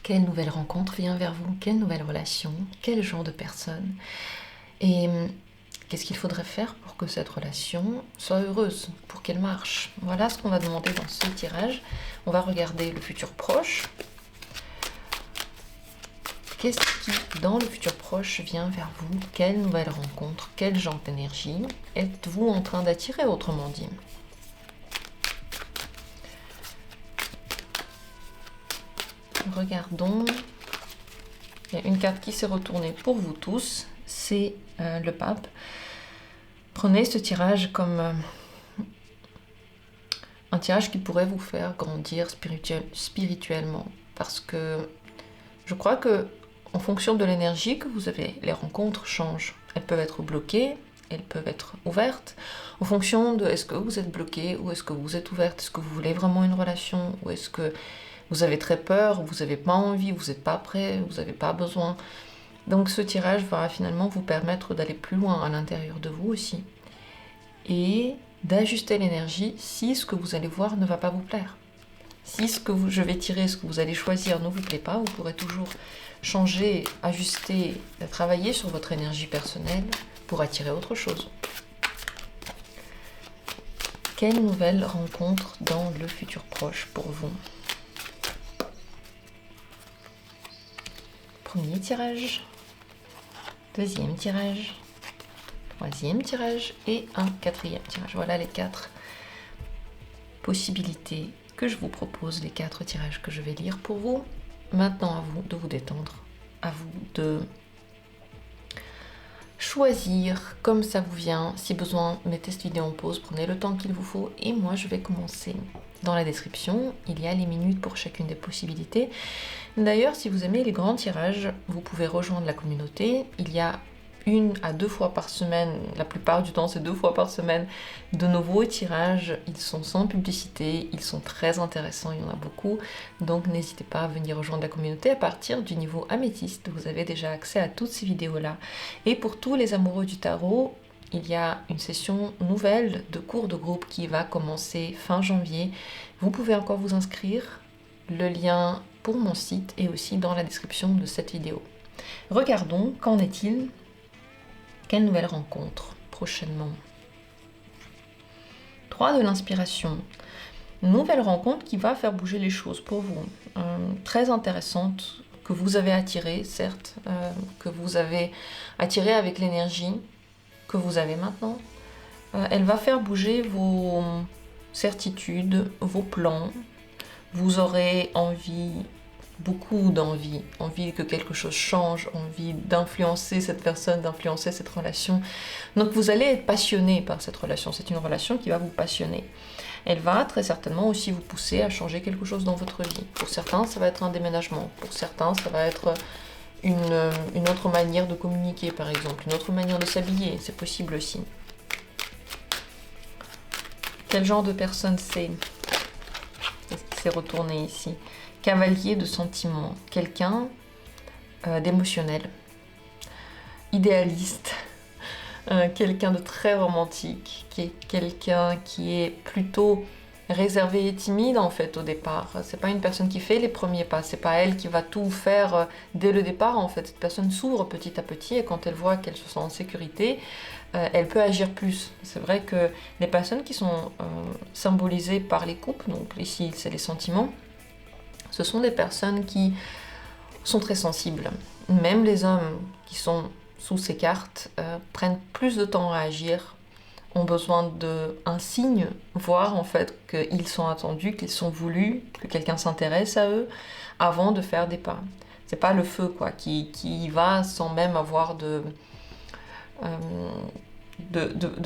Quelle nouvelle rencontre vient vers vous? Quelle nouvelle relation? Quel genre de personne? Et qu'est-ce qu'il faudrait faire pour que cette relation soit heureuse, pour qu'elle marche? Voilà ce qu'on va demander dans ce tirage. On va regarder le futur proche. Qu'est-ce qui, dans le futur proche, vient vers vous? Quelle nouvelle rencontre? Quel genre d'énergie êtes-vous en train d'attirer, autrement dit? Regardons. Il y a une carte qui s'est retournée pour vous tous. C'est le pape. Prenez ce tirage comme un tirage qui pourrait vous faire grandir spirituellement. Parce que je crois que en fonction de l'énergie que vous avez, les rencontres changent. Elles peuvent être bloquées, elles peuvent être ouvertes. En fonction de est-ce que vous êtes bloqué ou est-ce que vous êtes ouverte, est-ce que vous voulez vraiment une relation ou est-ce que vous avez très peur, vous n'avez pas envie, vous n'êtes pas prêt, vous n'avez pas besoin. Donc ce tirage va finalement vous permettre d'aller plus loin à l'intérieur de vous aussi. Et d'ajuster l'énergie si ce que vous allez voir ne va pas vous plaire. Si ce que je vais tirer, ce que vous allez choisir ne vous plaît pas, vous pourrez toujours changer, ajuster, travailler sur votre énergie personnelle pour attirer autre chose. Quelle nouvelle rencontre dans le futur proche pour vous? Premier tirage, deuxième tirage, troisième tirage et un quatrième tirage. Voilà les 4 possibilités que je vous propose, les 4 tirages que je vais lire pour vous. Maintenant, à vous de vous détendre, à vous de choisir comme ça vous vient. Si besoin, mettez cette vidéo en pause, prenez le temps qu'il vous faut et moi je vais commencer. Dans la description, il y a les minutes pour chacune des possibilités. D'ailleurs, si vous aimez les grands tirages, vous pouvez rejoindre la communauté. Il y a 1 à 2 fois par semaine, la plupart du temps c'est 2 fois par semaine, de nouveaux tirages. Ils sont sans publicité, ils sont très intéressants, il y en a beaucoup. Donc n'hésitez pas à venir rejoindre la communauté à partir du niveau améthyste. Vous avez déjà accès à toutes ces vidéos-là. Et pour tous les amoureux du tarot, il y a une session nouvelle de cours de groupe qui va commencer fin janvier. Vous pouvez encore vous inscrire. Le lien pour mon site est aussi dans la description de cette vidéo. Regardons, qu'en est-il? Quelle nouvelle rencontre prochainement? 3 de l'inspiration. Nouvelle rencontre qui va faire bouger les choses pour vous. Très intéressante, que vous avez attirée, certes, que vous avez attirée avec l'énergie que vous avez maintenant. Elle va faire bouger vos certitudes, vos plans. Vous aurez envie, beaucoup d'envie, envie que quelque chose change, envie d'influencer cette personne, d'influencer cette relation. Donc vous allez être passionné par cette relation, c'est une relation qui va vous passionner. Elle va très certainement aussi vous pousser à changer quelque chose dans votre vie. Pour certains, ça va être un déménagement, pour certains, ça va être une autre manière de communiquer par exemple, une autre manière de s'habiller, c'est possible aussi. Quel genre de personne c'est? Qu'est-ce qui s'est retourné ici? Cavalier de sentiments, quelqu'un d'émotionnel, idéaliste, quelqu'un de très romantique, qui est quelqu'un qui est plutôt réservé et timide en fait au départ. C'est pas une personne qui fait les premiers pas, c'est pas elle qui va tout faire dès le départ en fait. Cette personne s'ouvre petit à petit et quand elle voit qu'elle se sent en sécurité, elle peut agir plus. C'est vrai que les personnes qui sont symbolisées par les couples, donc ici c'est les sentiments, ce sont des personnes qui sont très sensibles. Même les hommes qui sont sous ces cartes prennent plus de temps à agir, ont besoin d'un signe, voir en fait qu'ils sont attendus, qu'ils sont voulus, que quelqu'un s'intéresse à eux, avant de faire des pas. C'est pas le feu quoi, qui va sans même avoir de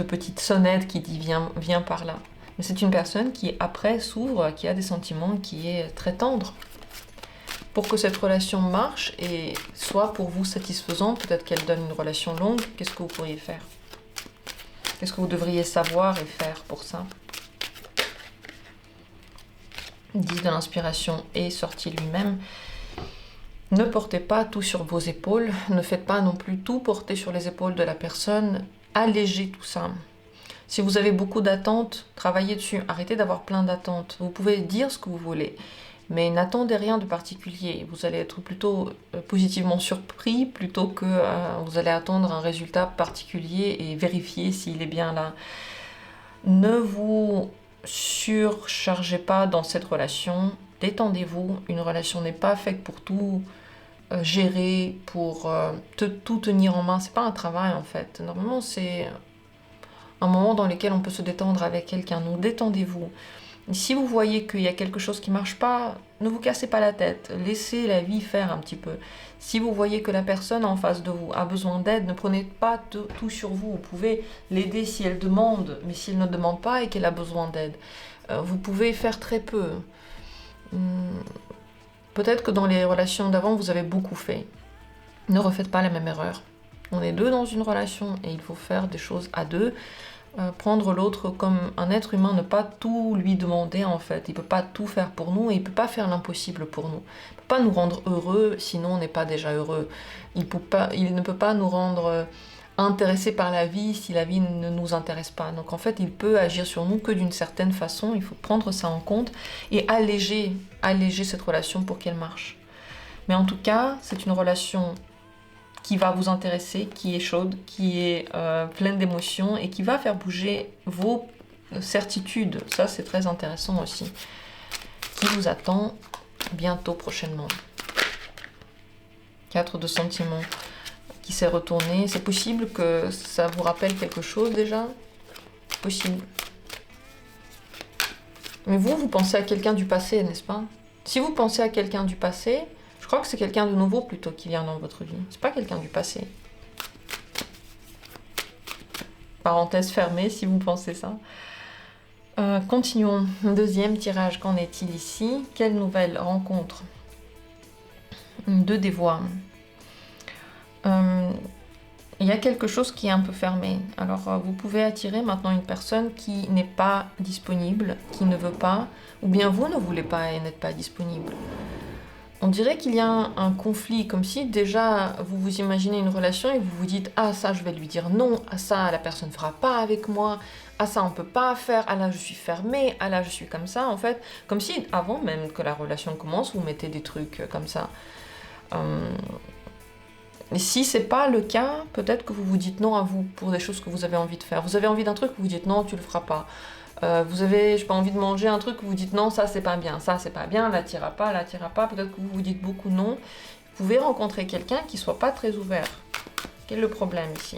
petites sonnettes qui dit viens par là. Mais c'est une personne qui après s'ouvre, qui a des sentiments, qui est très tendre. Pour que cette relation marche et soit pour vous satisfaisante, peut-être qu'elle donne une relation longue, qu'est-ce que vous pourriez faire? Qu'est-ce que vous devriez savoir et faire pour ça? 10 de l'inspiration est sorti lui-même. Ne portez pas tout sur vos épaules, ne faites pas non plus tout porter sur les épaules de la personne, allégez tout ça. Si vous avez beaucoup d'attentes, travaillez dessus, arrêtez d'avoir plein d'attentes. Vous pouvez dire ce que vous voulez, Mais n'attendez rien de particulier. Vous allez être plutôt positivement surpris plutôt que vous allez attendre un résultat particulier et vérifier s'il est bien là. Ne vous surchargez pas dans cette relation. Détendez-vous. Une relation n'est pas faite pour tout gérer, pour tout tenir en main. C'est pas un travail en fait. Normalement, c'est un moment dans lequel on peut se détendre avec quelqu'un. Donc détendez-vous. Si vous voyez qu'il y a quelque chose qui ne marche pas, ne vous cassez pas la tête, laissez la vie faire un petit peu. Si vous voyez que la personne en face de vous a besoin d'aide, ne prenez pas tout sur vous. Vous pouvez l'aider si elle demande, mais si elle ne demande pas et qu'elle a besoin d'aide, vous pouvez faire très peu. Peut-être que dans les relations d'avant, vous avez beaucoup fait. Ne refaites pas la même erreur. On est deux dans une relation et il faut faire des choses à deux. Prendre l'autre comme un être humain, ne pas tout lui demander en fait. Il ne peut pas tout faire pour nous et il ne peut pas faire l'impossible pour nous. Il ne peut pas nous rendre heureux sinon on n'est pas déjà heureux. Il ne peut pas nous rendre intéressés par la vie si la vie ne nous intéresse pas. Donc en fait, il peut agir sur nous que d'une certaine façon. Il faut prendre ça en compte et alléger cette relation pour qu'elle marche. Mais en tout cas, c'est une relation qui va vous intéresser, qui est chaude, qui est pleine d'émotions et qui va faire bouger vos certitudes. Ça, c'est très intéressant aussi. Qui vous attend bientôt, prochainement. 4 de sentiments qui s'est retourné. C'est possible que ça vous rappelle quelque chose déjà. Possible. Mais vous pensez à quelqu'un du passé, n'est-ce pas? Si vous pensez à quelqu'un du passé, je crois que c'est quelqu'un de nouveau plutôt qui vient dans votre vie. C'est pas quelqu'un du passé. Parenthèse fermée si vous pensez ça. Continuons. Deuxième tirage, qu'en est-il ici? Quelle nouvelle rencontre? 2 des voix. Il y a quelque chose qui est un peu fermé. Alors vous pouvez attirer maintenant une personne qui n'est pas disponible, qui ne veut pas, ou bien vous ne voulez pas et n'êtes pas disponible. On dirait qu'il y a un conflit, comme si déjà vous vous imaginez une relation et vous vous dites « Ah ça je vais lui dire non, ah ça la personne ne fera pas avec moi, ah ça on peut pas faire, ah là je suis fermée, ah là je suis comme ça ». En fait, comme si avant même que la relation commence, vous mettez des trucs comme ça. Et si c'est pas le cas, peut-être que vous vous dites non à vous pour des choses que vous avez envie de faire. Vous avez envie d'un truc, vous vous dites non, tu le feras pas. Vous avez, je sais pas, envie de manger un truc, vous vous dites non, ça c'est pas bien, là t'iras pas, peut-être que vous vous dites beaucoup non. Vous pouvez rencontrer quelqu'un qui soit pas très ouvert. Quel est le problème ici?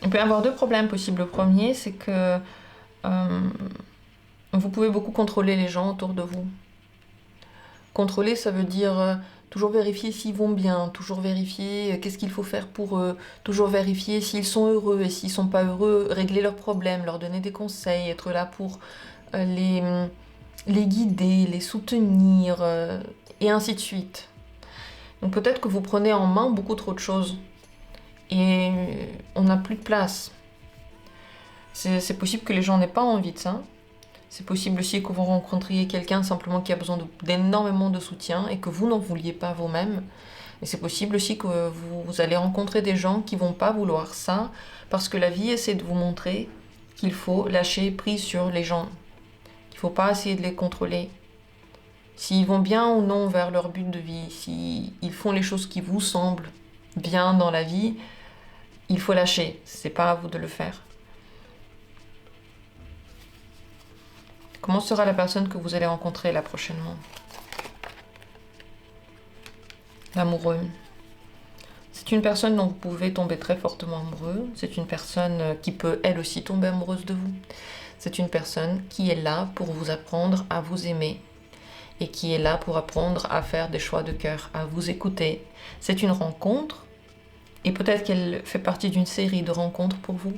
Il peut y avoir 2 problèmes possibles. Le premier, c'est que vous pouvez beaucoup contrôler les gens autour de vous. Contrôler, ça veut dire toujours vérifier s'ils vont bien, toujours vérifier qu'est-ce qu'il faut faire pour eux, toujours vérifier s'ils sont heureux et s'ils sont pas heureux, régler leurs problèmes, leur donner des conseils, être là pour les guider, les soutenir, et ainsi de suite. Donc peut-être que vous prenez en main beaucoup trop de choses et on n'a plus de place. C'est possible que les gens n'aient pas envie de ça. C'est possible aussi que vous rencontriez quelqu'un simplement qui a besoin d'énormément de soutien et que vous n'en vouliez pas vous-même. Et c'est possible aussi que vous allez rencontrer des gens qui vont pas vouloir ça parce que la vie essaie de vous montrer qu'il faut lâcher prise sur les gens. Il ne faut pas essayer de les contrôler. S'ils vont bien ou non vers leur but de vie, s'ils font les choses qui vous semblent bien dans la vie, il faut lâcher. C'est pas à vous de le faire. Comment sera la personne que vous allez rencontrer là prochainement? L'amoureux. C'est une personne dont vous pouvez tomber très fortement amoureux. C'est une personne qui peut elle aussi tomber amoureuse de vous. C'est une personne qui est là pour vous apprendre à vous aimer et qui est là pour apprendre à faire des choix de cœur, à vous écouter. C'est une rencontre et peut-être qu'elle fait partie d'une série de rencontres pour vous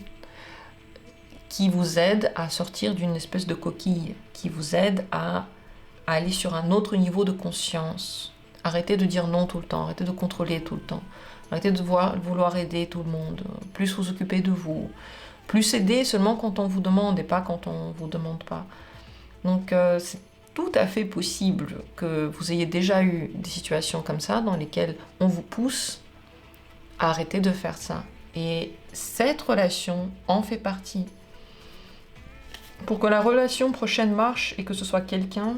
qui vous aide à sortir d'une espèce de coquille, qui vous aide à aller sur un autre niveau de conscience. Arrêtez de dire non tout le temps, arrêtez de contrôler tout le temps, arrêtez de vouloir aider tout le monde, plus vous occuper de vous, plus aider seulement quand on vous demande et pas quand on vous demande pas. Donc tout à fait possible que vous ayez déjà eu des situations comme ça dans lesquelles on vous pousse à arrêter de faire ça. Et cette relation en fait partie. Pour que la relation prochaine marche et que ce soit quelqu'un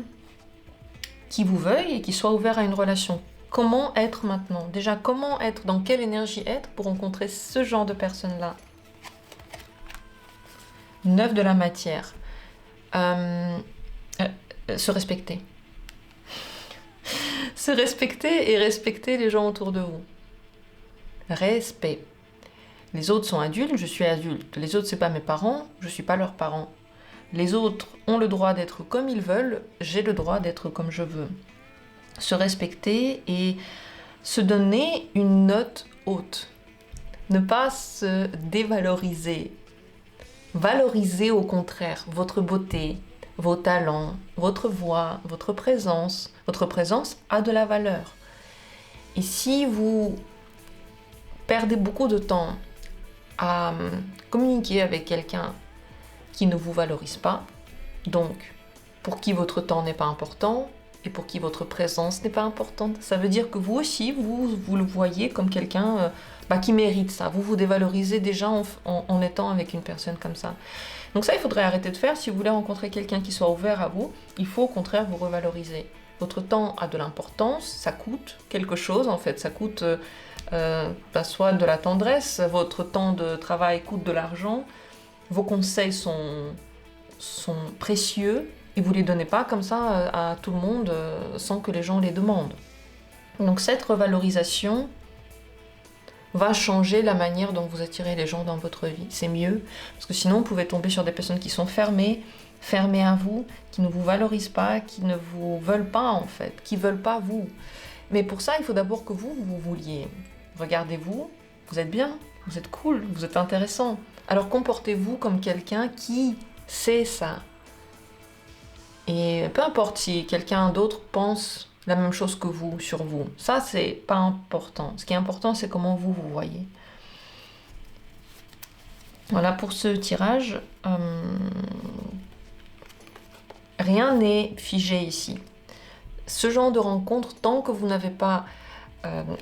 qui vous veuille et qui soit ouvert à une relation. Comment être maintenant? Déjà, comment être? Dans quelle énergie être pour rencontrer ce genre de personne-là? 9 de la matière. Se respecter. Se respecter et respecter les gens autour de vous. Respect. Les autres sont adultes, je suis adulte. Les autres, c'est pas mes parents, je suis pas leurs parents. Les autres ont le droit d'être comme ils veulent, j'ai le droit d'être comme je veux. Se respecter et se donner une note haute. Ne pas se dévaloriser. Valoriser au contraire votre beauté, vos talents, votre voix, votre présence. Votre présence a de la valeur. Et si vous perdez beaucoup de temps à communiquer avec quelqu'un qui ne vous valorise pas, donc pour qui votre temps n'est pas important et pour qui votre présence n'est pas importante, ça veut dire que vous aussi, vous le voyez comme quelqu'un qui mérite ça. Vous vous dévalorisez déjà en étant avec une personne comme ça. Donc ça, il faudrait arrêter de faire. Si vous voulez rencontrer quelqu'un qui soit ouvert à vous, il faut au contraire vous revaloriser. Votre temps a de l'importance, ça coûte quelque chose en fait, ça coûte soit de la tendresse, votre temps de travail coûte de l'argent, vos conseils sont précieux et vous ne les donnez pas comme ça à tout le monde sans que les gens les demandent. Donc cette revalorisation va changer la manière dont vous attirez les gens dans votre vie. C'est mieux, parce que sinon vous pouvez tomber sur des personnes qui sont fermées à vous, qui ne vous valorisent pas, qui ne vous veulent pas en fait, qui ne veulent pas vous. Mais pour ça, il faut d'abord que vous vouliez. Regardez-vous, vous êtes bien, vous êtes cool, vous êtes intéressant. Alors comportez-vous comme quelqu'un qui sait ça. Et peu importe si quelqu'un d'autre pense la même chose que vous sur vous. Ça, c'est pas important. Ce qui est important, c'est comment vous voyez. Voilà pour ce tirage. Rien n'est figé ici. Ce genre de rencontre, tant que vous n'avez pas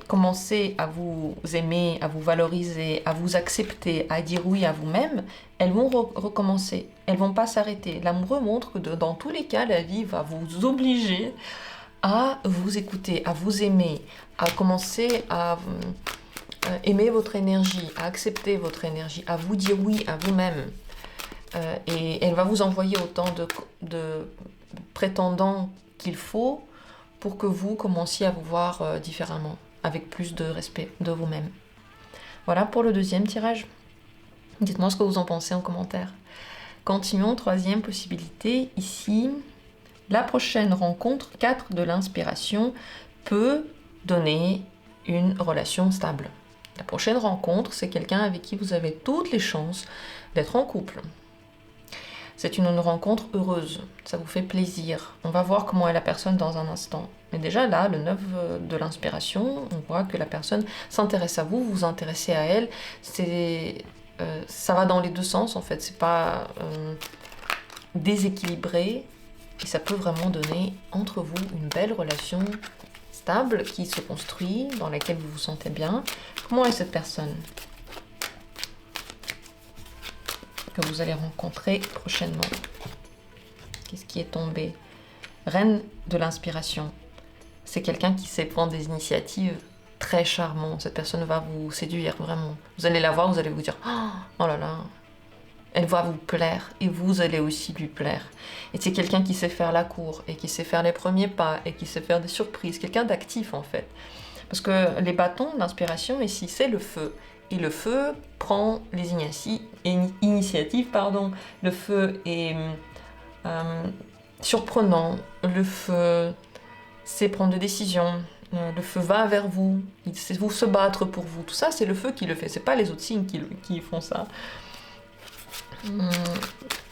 commencé à vous aimer, à vous valoriser, à vous accepter, à dire oui à vous-même, elles vont recommencer. Elles vont pas s'arrêter. L'amoureux montre que dans tous les cas, la vie va vous obliger à vous écouter, à vous aimer, à commencer à aimer votre énergie, à accepter votre énergie, à vous dire oui à vous-même. Et elle va vous envoyer autant de prétendants qu'il faut pour que vous commenciez à vous voir différemment, avec plus de respect de vous-même. Voilà pour le deuxième tirage. Dites-moi ce que vous en pensez en commentaire. Continuons, troisième possibilité. Ici, la prochaine rencontre, 4 de l'inspiration, peut donner une relation stable. La prochaine rencontre, c'est quelqu'un avec qui vous avez toutes les chances d'être en couple. C'est une rencontre heureuse, ça vous fait plaisir. On va voir comment est la personne dans un instant. Mais déjà là, le 9 de l'inspiration, on voit que la personne s'intéresse à vous, vous vous intéressez à elle. Ça va dans les deux sens en fait, c'est pas déséquilibré. Et ça peut vraiment donner entre vous une belle relation stable qui se construit, dans laquelle vous vous sentez bien. Comment est cette personne que vous allez rencontrer prochainement? Qu'est-ce qui est tombé? Reine de l'inspiration. C'est quelqu'un qui sait prendre des initiatives très charmantes. Cette personne va vous séduire vraiment. Vous allez la voir, vous allez vous dire oh là là, elle va vous plaire et vous allez aussi lui plaire. Et c'est quelqu'un qui sait faire la cour et qui sait faire les premiers pas et qui sait faire des surprises. Quelqu'un d'actif en fait. Parce que les bâtons d'inspiration ici, c'est le feu. Et le feu prend les initiatives. Le feu est surprenant. Le feu sait prendre des décisions. Le feu va vers vous. Il sait vous se battre pour vous. Tout ça, c'est le feu qui le fait. C'est pas les autres signes qui font ça.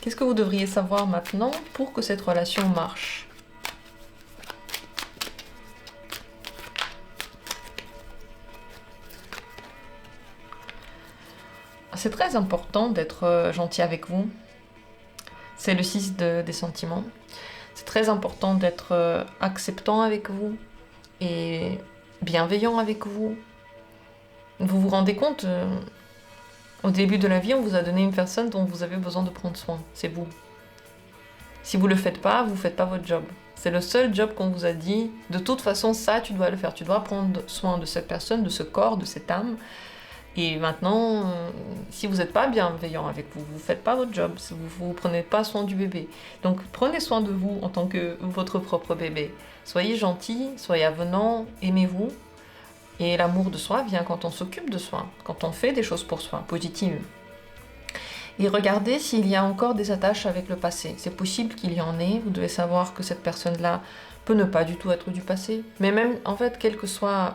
Qu'est-ce que vous devriez savoir maintenant pour que cette relation marche? C'est très important d'être gentil avec vous. C'est le 6 des sentiments. C'est très important d'être acceptant avec vous et bienveillant avec vous. Vous vous rendez compte, au début de la vie, on vous a donné une personne dont vous avez besoin de prendre soin. C'est vous. Si vous ne le faites pas, vous ne faites pas votre job. C'est le seul job qu'on vous a dit. De toute façon, ça, tu dois le faire. Tu dois prendre soin de cette personne, de ce corps, de cette âme. Et maintenant, si vous n'êtes pas bienveillant avec vous, vous ne faites pas votre job. Vous ne prenez pas soin du bébé. Donc, prenez soin de vous en tant que votre propre bébé. Soyez gentil, soyez avenant, aimez-vous. Et l'amour de soi vient quand on s'occupe de soi, quand on fait des choses pour soi, positives. Et regardez s'il y a encore des attaches avec le passé. C'est possible qu'il y en ait. Vous devez savoir que cette personne-là peut ne pas du tout être du passé. Mais même, en fait, quelle que soit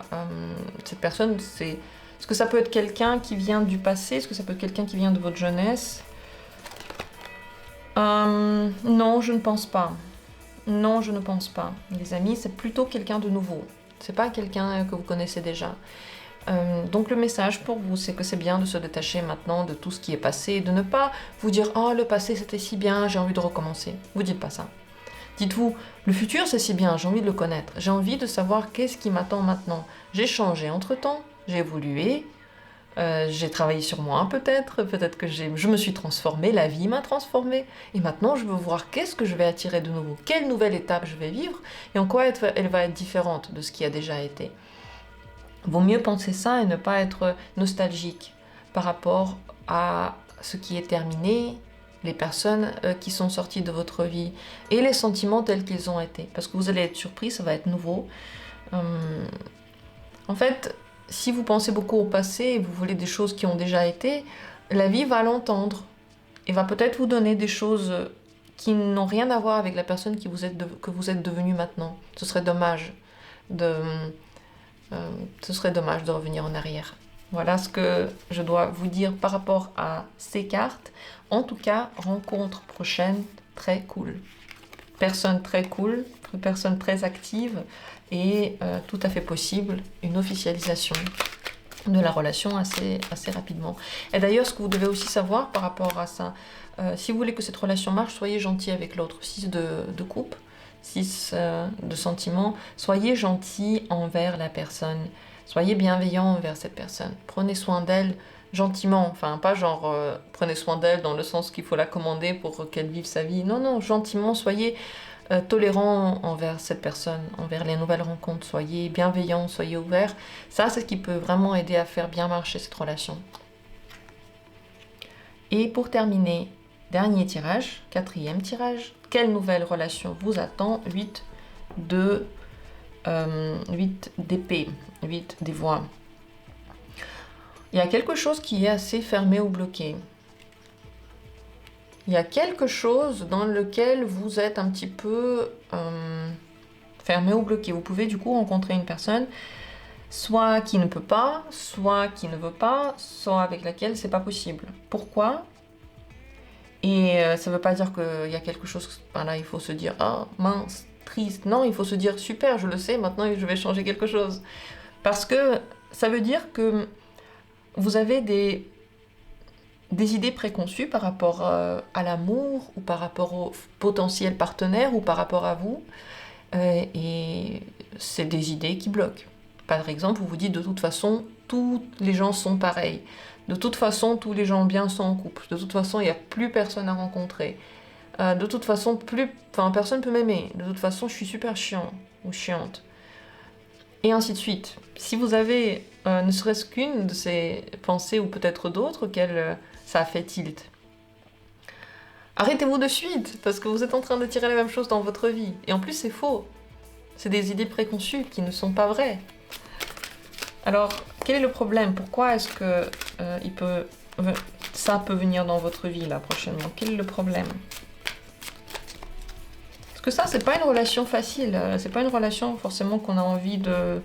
cette personne, est-ce que ça peut être quelqu'un qui vient du passé? Est-ce que ça peut être quelqu'un qui vient de votre jeunesse? Non, je ne pense pas. Non, je ne pense pas. Les amis, c'est plutôt quelqu'un de nouveau. C'est pas quelqu'un que vous connaissez déjà. Donc le message pour vous, c'est que c'est bien de se détacher maintenant de tout ce qui est passé et de ne pas vous dire « Oh, le passé c'était si bien, j'ai envie de recommencer ». Vous dites pas ça. Dites-vous « Le futur c'est si bien, j'ai envie de le connaître. J'ai envie de savoir qu'est-ce qui m'attend maintenant. J'ai changé entre-temps, j'ai évolué, j'ai travaillé sur moi peut-être que je me suis transformée, la vie m'a transformée. Et maintenant je veux voir qu'est-ce que je vais attirer de nouveau, quelle nouvelle étape je vais vivre et en quoi elle va être différente de ce qui a déjà été. » Vaut mieux penser ça et ne pas être nostalgique par rapport à ce qui est terminé, les personnes qui sont sorties de votre vie et les sentiments tels qu'ils ont été. Parce que vous allez être surpris, ça va être nouveau. En fait, si vous pensez beaucoup au passé et vous voulez des choses qui ont déjà été, la vie va l'entendre et va peut-être vous donner des choses qui n'ont rien à voir avec la personne que vous êtes devenu maintenant. Ce serait dommage de revenir en arrière. Voilà ce que je dois vous dire par rapport à ces cartes. En tout cas, rencontre prochaine, très cool. Personne très cool, personne très active et tout à fait possible, une officialisation de la relation assez rapidement. Et d'ailleurs, ce que vous devez aussi savoir par rapport à ça, si vous voulez que cette relation marche, soyez gentil avec l'autre. 6 de coupe. 6 de sentiments, soyez gentil envers la personne, soyez bienveillant envers cette personne, prenez soin d'elle gentiment, enfin pas genre prenez soin d'elle dans le sens qu'il faut la commander pour qu'elle vive sa vie, non, gentiment, soyez tolérant envers cette personne, envers les nouvelles rencontres, soyez bienveillant, soyez ouvert, ça c'est ce qui peut vraiment aider à faire bien marcher cette relation. Et pour terminer, dernier tirage, 4e tirage. Quelle nouvelle relation vous attend? 8 d'épée, 8 des voix. Il y a quelque chose qui est assez fermé ou bloqué. Il y a quelque chose dans lequel vous êtes un petit peu fermé ou bloqué. Vous pouvez du coup rencontrer une personne, soit qui ne peut pas, soit qui ne veut pas, soit avec laquelle c'est pas possible. Pourquoi? Et ça ne veut pas dire qu'il y a quelque chose, là il faut se dire « Ah, mince, triste ». Non, il faut se dire « Super, je le sais, maintenant je vais changer quelque chose ». Parce que ça veut dire que vous avez des idées préconçues par rapport à l'amour, ou par rapport au potentiel partenaire, ou par rapport à vous. Et c'est des idées qui bloquent. Par exemple, vous vous dites « De toute façon, tous les gens sont pareils ». De toute façon, tous les gens bien sont en couple. De toute façon, il n'y a plus personne à rencontrer. De toute façon, personne ne peut m'aimer. De toute façon, je suis super chiant ou chiante. Et ainsi de suite. Si vous avez ne serait-ce qu'une de ces pensées, ou peut-être d'autres, auxquelles ça a fait tilt, arrêtez-vous de suite, parce que vous êtes en train de tirer la même chose dans votre vie. Et en plus, c'est faux. C'est des idées préconçues qui ne sont pas vraies. Alors, quel est le problème? Pourquoi est-ce que ça peut venir dans votre vie là prochainement? Quel est le problème? Parce que ça, c'est pas une relation facile. C'est pas une relation forcément qu'on a envie de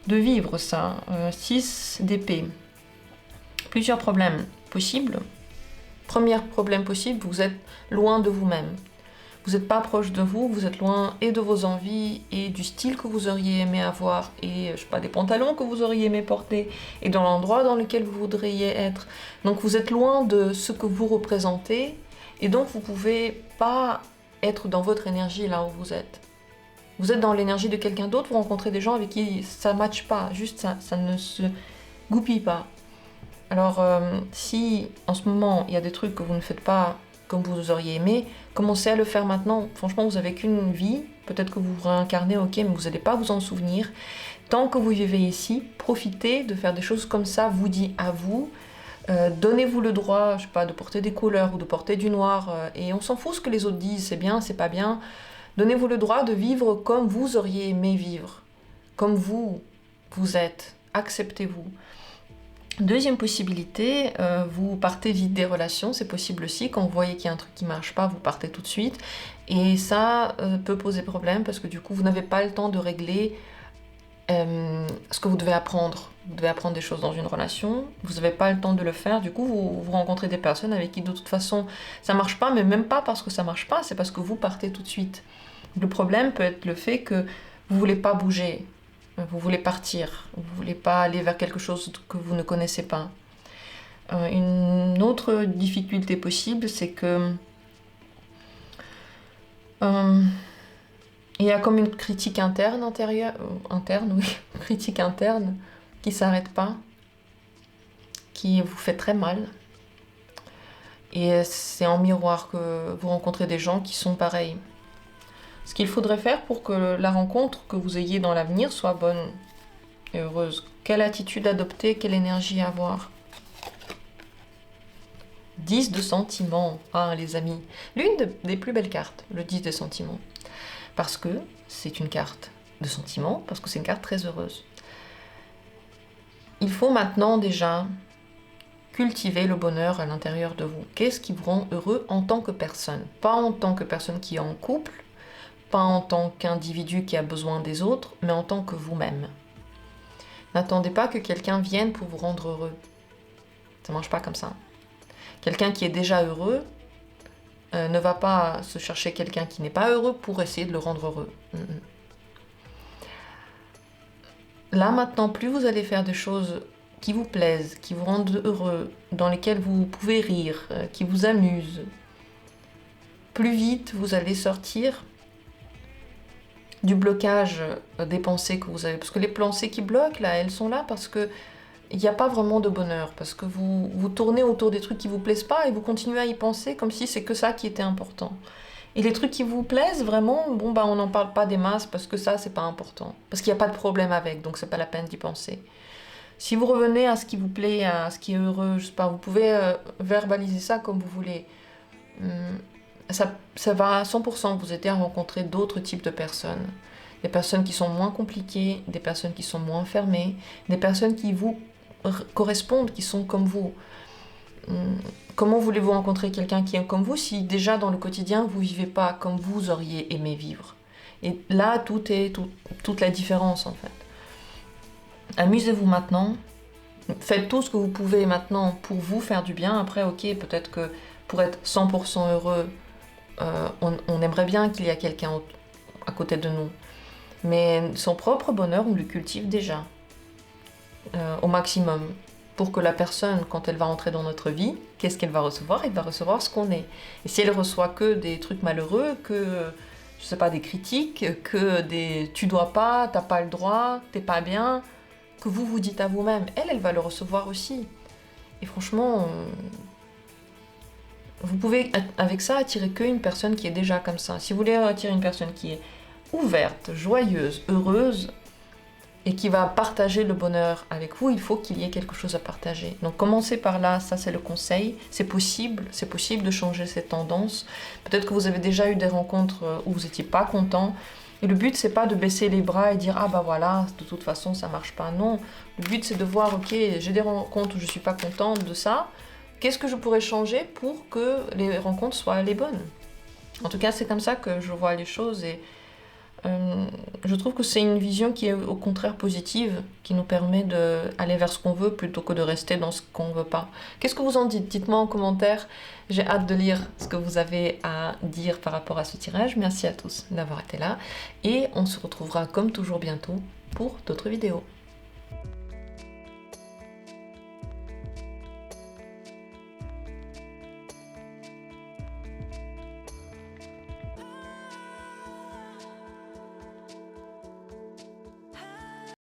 vivre, ça. 6 d'épée. Plusieurs problèmes possibles. Premier problème possible, vous êtes loin de vous-même. Vous n'êtes pas proche de vous, vous êtes loin et de vos envies et du style que vous auriez aimé avoir et, je sais pas, des pantalons que vous auriez aimé porter et dans l'endroit dans lequel vous voudriez être. Donc vous êtes loin de ce que vous représentez et donc vous pouvez pas être dans votre énergie là où vous êtes. Vous êtes dans l'énergie de quelqu'un d'autre, vous rencontrez des gens avec qui ça ne matche pas, juste ça ne se goupille pas. Alors, si en ce moment, il y a des trucs que vous ne faites pas comme vous auriez aimé, commencez à le faire maintenant. Franchement, vous n'avez qu'une vie, peut-être que vous vous réincarnez, ok, mais vous n'allez pas vous en souvenir. Tant que vous vivez ici, profitez de faire des choses comme ça, vous dit à vous. Donnez-vous le droit, je sais pas, de porter des couleurs ou de porter du noir, et on s'en fout ce que les autres disent, c'est bien, c'est pas bien. Donnez-vous le droit de vivre comme vous auriez aimé vivre, comme vous êtes. Acceptez-vous. Deuxième possibilité, vous partez vite des relations, c'est possible aussi. Quand vous voyez qu'il y a un truc qui ne marche pas, vous partez tout de suite. Et ça peut poser problème parce que du coup, vous n'avez pas le temps de régler ce que vous devez apprendre. Vous devez apprendre des choses dans une relation, vous n'avez pas le temps de le faire. Du coup, vous rencontrez des personnes avec qui de toute façon ça ne marche pas, mais même pas parce que ça ne marche pas, c'est parce que vous partez tout de suite. Le problème peut être le fait que vous ne voulez pas bouger. Vous voulez partir, vous ne voulez pas aller vers quelque chose que vous ne connaissez pas. Une autre difficulté possible, c'est que il y a comme une critique interne, critique interne qui ne s'arrête pas, qui vous fait très mal. Et c'est en miroir que vous rencontrez des gens qui sont pareils. Ce qu'il faudrait faire pour que la rencontre que vous ayez dans l'avenir soit bonne et heureuse. Quelle attitude adopter, quelle énergie avoir. 10 de sentiments, ah les amis. L'une des plus belles cartes, le 10 de sentiments. Parce que c'est une carte de sentiments, parce que c'est une carte très heureuse. Il faut maintenant déjà cultiver le bonheur à l'intérieur de vous. Qu'est-ce qui vous rend heureux en tant que personne? Pas en tant que personne qui est en couple, pas en tant qu'individu qui a besoin des autres, mais en tant que vous-même. N'attendez pas que quelqu'un vienne pour vous rendre heureux. Ça ne marche pas comme ça. Quelqu'un qui est déjà heureux ne va pas se chercher quelqu'un qui n'est pas heureux pour essayer de le rendre heureux. Là maintenant, plus vous allez faire des choses qui vous plaisent, qui vous rendent heureux, dans lesquelles vous pouvez rire, qui vous amusent, plus vite vous allez sortir du blocage des pensées que vous avez. Parce que les pensées qui bloquent, là, elles sont là parce que il n'y a pas vraiment de bonheur. Parce que vous tournez autour des trucs qui ne vous plaisent pas et vous continuez à y penser comme si c'est que ça qui était important. Et les trucs qui vous plaisent, vraiment, bon, bah, on n'en parle pas des masses parce que ça, c'est pas important. Parce qu'il n'y a pas de problème avec, donc c'est pas la peine d'y penser. Si vous revenez à ce qui vous plaît, à ce qui est heureux, je sais pas, vous pouvez verbaliser ça comme vous voulez. Ça va à 100% vous aider à rencontrer d'autres types de personnes. Des personnes qui sont moins compliquées, des personnes qui sont moins fermées, des personnes qui vous correspondent, qui sont comme vous. Comment voulez-vous rencontrer quelqu'un qui est comme vous si déjà dans le quotidien vous ne vivez pas comme vous auriez aimé vivre? Et là, toute la différence en fait. Amusez-vous maintenant. Faites tout ce que vous pouvez maintenant pour vous faire du bien. Après, ok, peut-être que pour être 100% heureux, on aimerait bien qu'il y ait quelqu'un à côté de nous. Mais son propre bonheur, on le cultive déjà au maximum. Pour que la personne, quand elle va entrer dans notre vie, qu'est-ce qu'elle va recevoir? Elle va recevoir ce qu'on est. Et si elle reçoit que des trucs malheureux, que, je sais pas, des critiques, que des « tu dois pas, t'as pas le droit, t'es pas bien », que vous vous dites à vous-même, elle va le recevoir aussi. Et franchement, vous pouvez avec ça attirer qu'une personne qui est déjà comme ça. Si vous voulez attirer une personne qui est ouverte, joyeuse, heureuse, et qui va partager le bonheur avec vous, il faut qu'il y ait quelque chose à partager. Donc commencez par là, ça c'est le conseil. C'est possible de changer cette tendance. Peut-être que vous avez déjà eu des rencontres où vous n'étiez pas content. Et le but, c'est pas de baisser les bras et dire « Ah bah voilà, de toute façon, ça marche pas ». Non, le but, c'est de voir « Ok, j'ai des rencontres où je suis pas contente de ça. Qu'est-ce que je pourrais changer pour que les rencontres soient les bonnes ?» En tout cas, c'est comme ça que je vois les choses et je trouve que c'est une vision qui est au contraire positive, qui nous permet d'aller vers ce qu'on veut plutôt que de rester dans ce qu'on ne veut pas. Qu'est-ce que vous en dites? Dites-moi en commentaire. J'ai hâte de lire ce que vous avez à dire par rapport à ce tirage. Merci à tous d'avoir été là et on se retrouvera comme toujours bientôt pour d'autres vidéos.